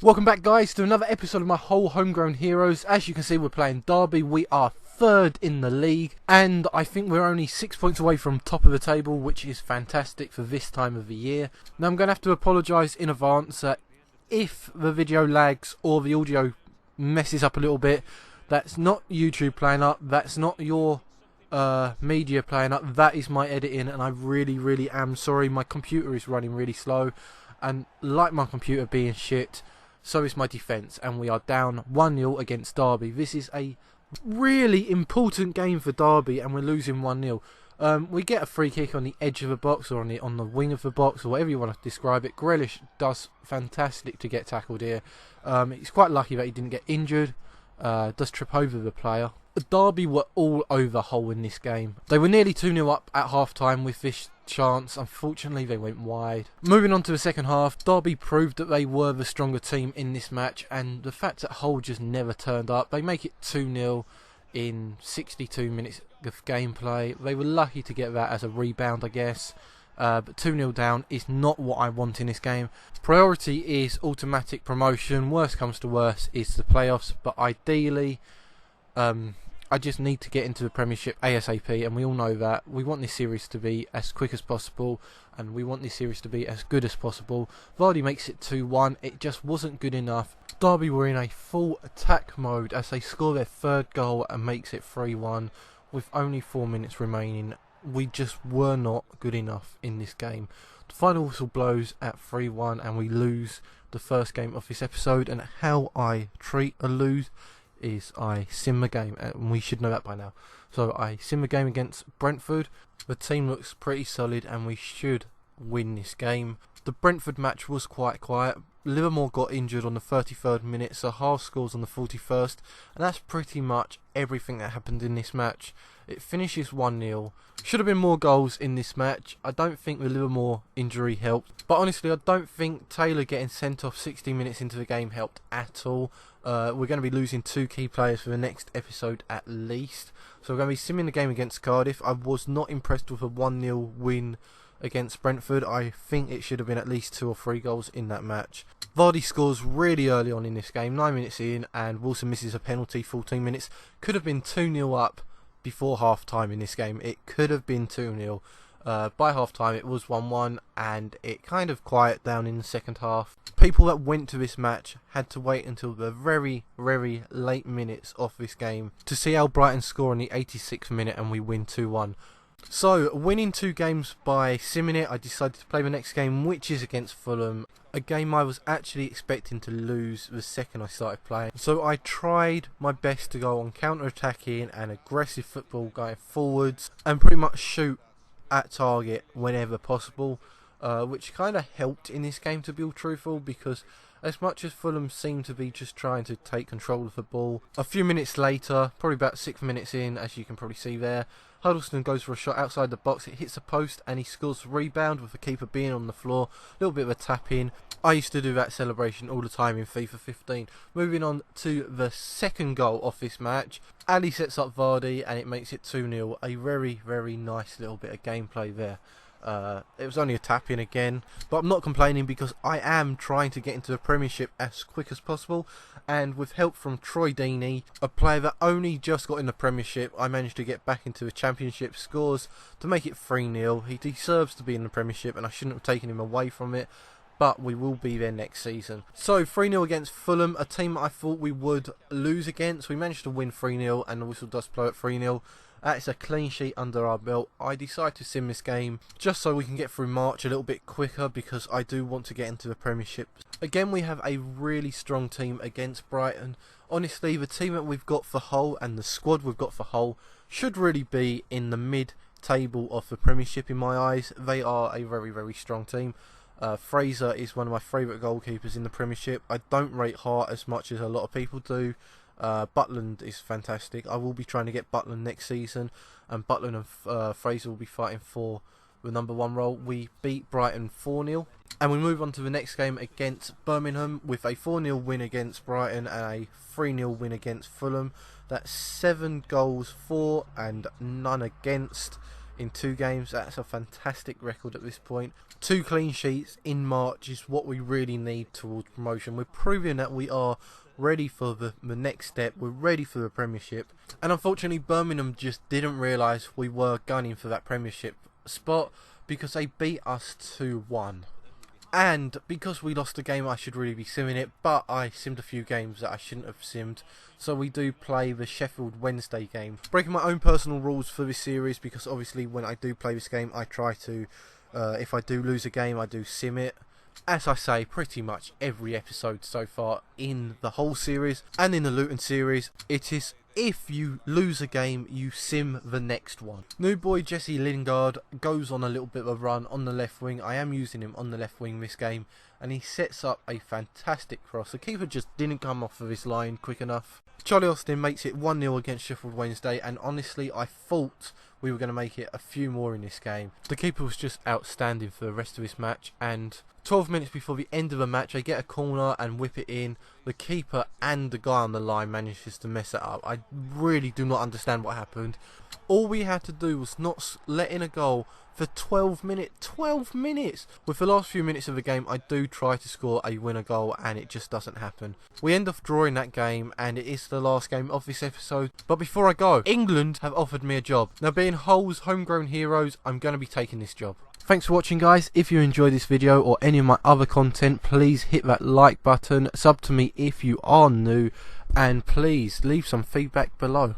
Welcome back, guys, to another episode of my Homegrown Heroes. As you can see, we're playing Derby. We are third in the league, and I think we're only 6 points away from top of the table, which is fantastic for this time of the year. Now, I'm going to have to apologise in advance if the video lags or the audio messes up a little bit. That's not YouTube playing up, that's not your media playing up, that is my editing, and I really am sorry. My computer is running really slow, and like my computer being shit, so is my defence, and we are down 1-0 against Derby. This is a really important game for Derby, and we're losing 1-0. We get a free kick on the edge of the box, or on the wing of the box, or whatever you want to describe it. Grealish does fantastic to get tackled here. He's quite lucky that he didn't get injured. Does trip over the player. Derby were all over Hull in this game. They were nearly 2-0 up at half-time with this chance. Unfortunately, they went wide. Moving on to the second half, Derby proved that they were the stronger team in this match, and the fact that Hull just never turned up. They make it 2-0 in 62 minutes of gameplay. They were lucky to get that as a rebound, I guess. But 2-0 down is not what I want in this game. Priority is automatic promotion. Worst comes to worst is the playoffs, but ideally I just need to get into the Premiership ASAP, and we all know that. We want this series to be as quick as possible, and we want this series to be as good as possible. Vardy makes it 2-1. It just wasn't good enough. Derby were in a full attack mode as they score their third goal and makes it 3-1 with only 4 minutes remaining. We just were not good enough in this game. The final whistle blows at 3-1, and we lose the first game of this episode. And how I treat a lose is I sim the game, and we should know that by now. So I sim the game against Brentford. The team looks pretty solid, and we should win this game. The Brentford match was quite quiet. Livermore got injured on the 33rd minute, so half scores on the 41st, and that's pretty much everything that happened in this match. It finishes 1-0. Should have been more goals in this match. I don't think the Livermore injury helped, but honestly I don't think Taylor getting sent off 60 minutes into the game helped at all. We're going to be losing 2 key players for the next episode at least, so we're going to be simming the game against Cardiff. I was not impressed with a 1-0 win against Brentford. I think it should have been at least 2 or 3 goals in that match. Vardy scores really early on in this game, 9 minutes in, and Wilson misses a penalty, 14 minutes. Could have been 2-0 up before half time in this game. It could have been 2-0. By half time it was 1-1, and it kind of quieted down in the second half. People that went to this match had to wait until the very late minutes of this game to see how Brighton score in the 86th minute, and we win 2-1. So, winning 2 games by simming it, I decided to play the next game, which is against Fulham. A game I was actually expecting to lose the second I started playing. So I tried my best to go on counter-attacking and aggressive football going forwards, and pretty much shoot at target whenever possible, which kind of helped in this game, to be all truthful, because as much as Fulham seemed to be just trying to take control of the ball, a few minutes later, probably about 6 minutes in, as you can probably see there, Huddleston goes for a shot outside the box. It hits the post, and he scores a rebound with the keeper being on the floor. A little bit of a tap in. I used to do that celebration all the time in FIFA 15. Moving on to the second goal of this match, Ali sets up Vardy, and it makes it 2-0. A very nice little bit of gameplay there. It was only a tap in again, but I'm not complaining because I am trying to get into the Premiership as quick as possible, and with help from Troy Deeney, a player that only just got in the Premiership, I managed to get back into the Championship. Scores to make it 3-0. He deserves to be in the Premiership, and I shouldn't have taken him away from it, but we will be there next season. So 3-0 against Fulham, a team I thought we would lose against. We managed to win 3-0, and the whistle does blow at 3-0. That's a clean sheet under our belt. I decided to sim this game just so we can get through March a little bit quicker, because I do want to get into the Premiership. Again, we have a really strong team against Brighton. Honestly, the team that we've got for Hull and the squad we've got for Hull should really be in the mid-table of the Premiership in my eyes. They are a very strong team. Fraser is one of my favourite goalkeepers in the Premiership. I don't rate Hart as much as a lot of people do. Butland is fantastic. I will be trying to get Butland next season, and Butland and Fraser will be fighting for the number 1 role. We beat Brighton 4-0, and we move on to the next game against Birmingham with a 4-0 win against Brighton and a 3-0 win against Fulham. That's 7 goals for and none against in 2 games. That's a fantastic record at this point. 2 clean sheets in March is what we really need towards promotion. We're proving that we are ready for the next step. We're ready for the Premiership. And unfortunately, Birmingham just didn't realise we were gunning for that Premiership spot because they beat us 2-1. And because we lost the game, I should really be simming it, but I simmed a few games that I shouldn't have simmed. So we do play the Sheffield Wednesday game. Breaking my own personal rules for this series, because obviously when I do play this game, I try to, if I do lose a game, I do sim it. As I say, pretty much every episode so far in the whole series and in the Luton series, it is if you lose a game, you sim the next one. New boy Jesse Lingard goes on a little bit of a run on the left wing. I am using him on the left wing this game, and he sets up a fantastic cross. The keeper just didn't come off of his line quick enough. Charlie Austin makes it 1-0 against Sheffield Wednesday, and honestly I thought we were going to make it a few more in this game. The keeper was just outstanding for the rest of this match, and 12 minutes before the end of the match, they get a corner and whip it in. The keeper and the guy on the line manages to mess it up. I really do not understand what happened. All we had to do was not let in a goal for 12 minutes. 12 minutes! With the last few minutes of the game, I do try to score a winner goal, and it just doesn't happen. We end up drawing that game, and it is the last game of this episode. But before I go, England have offered me a job. Now, being Hull's homegrown heroes, I'm going to be taking this job. Thanks for watching, guys. If you enjoyed this video or any of my other content, please hit that like button, sub to me if you are new, and please leave some feedback below.